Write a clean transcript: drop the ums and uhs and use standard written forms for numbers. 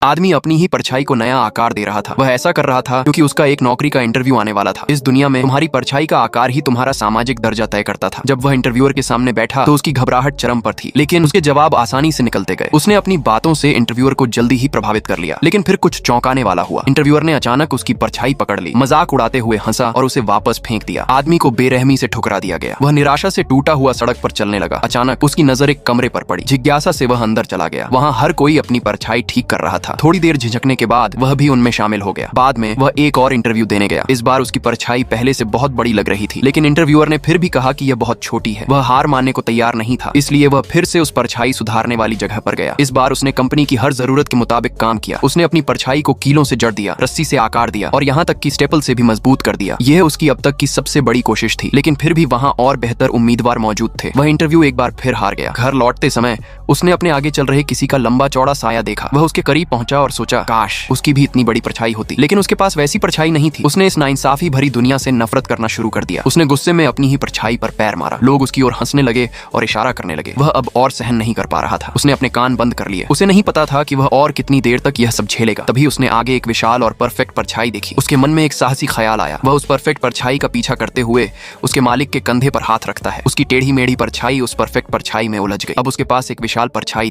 आदमी अपनी ही परछाई को नया आकार दे रहा था। वह ऐसा कर रहा था क्योंकि उसका एक नौकरी का इंटरव्यू आने वाला था। इस दुनिया में तुम्हारी परछाई का आकार ही तुम्हारा सामाजिक दर्जा तय करता था। जब वह इंटरव्यूअर के सामने बैठा तो उसकी घबराहट चरम पर थी, लेकिन उसके जवाब आसानी से निकलते गए। उसने अपनी बातों से इंटरव्यूअर को जल्दी ही प्रभावित कर लिया, लेकिन फिर कुछ चौंकाने वाला हुआ। इंटरव्यूअर ने अचानक उसकी परछाई पकड़ ली, मजाक उड़ाते हुए हंसा और उसे वापस फेंक दिया। आदमी को बेरहमी से ठुकरा दिया गया। वह निराशा से टूटा हुआ सड़क पर चलने लगा। अचानक उसकी नजर एक कमरे पर पड़ी। जिज्ञासा से वह अंदर चला गया। वहाँ हर कोई अपनी परछाई ठीक कर रहा था। थोड़ी देर झिझकने के बाद वह भी उनमें शामिल हो गया। बाद में वह एक और इंटरव्यू देने गया। इस बार उसकी परछाई पहले से बहुत बड़ी लग रही थी, लेकिन इंटरव्यूअर ने फिर भी कहा कि यह बहुत छोटी है। वह हार मानने को तैयार नहीं था, इसलिए वह फिर से उस परछाई सुधारने वाली जगह पर गया। इस बार उसने कंपनी की हर जरूरत के मुताबिक काम किया। उसने अपनी परछाई को कीलों से जड़ दिया, रस्सी से आकार दिया और यहाँ तक कि स्टेपल से भी मजबूत कर दिया। यह उसकी अब तक की सबसे बड़ी कोशिश थी, लेकिन फिर भी वहाँ और बेहतर उम्मीदवार मौजूद थे। वह इंटरव्यू एक बार फिर हार गया। घर लौटते समय उसने अपने आगे चल रहे किसी का लंबा चौड़ा साया देखा। वह उसके करीब पहुंचा और सोचा, काश उसकी भी इतनी बड़ी परछाई होती, लेकिन उसके पास वैसी परछाई नहीं थी। उसने इस नाइंसाफी भरी दुनिया से नफरत करना शुरू कर दिया। उसने गुस्से में अपनी ही परछाई पर पैर मारा। लोग उसकी ओर हंसने लगे और इशारा करने लगे। वह अब और सहन नहीं कर पा रहा था। उसने अपने कान बंद कर लिए। उसे नहीं पता था कि वह और कितनी देर तक यह सब झेलेगा। तभी उसने आगे एक विशाल और परफेक्ट परछाई देखी। उसके मन में एक साहसी ख्याल आया। वह उस परफेक्ट परछाई का पीछा करते हुए उसके मालिक के कंधे पर हाथ रखता है। उसकी टेढ़ी मेढ़ी परछाई उस परफेक्ट परछाई में उलझ गई। अब उसके पास एक विशाल परछाई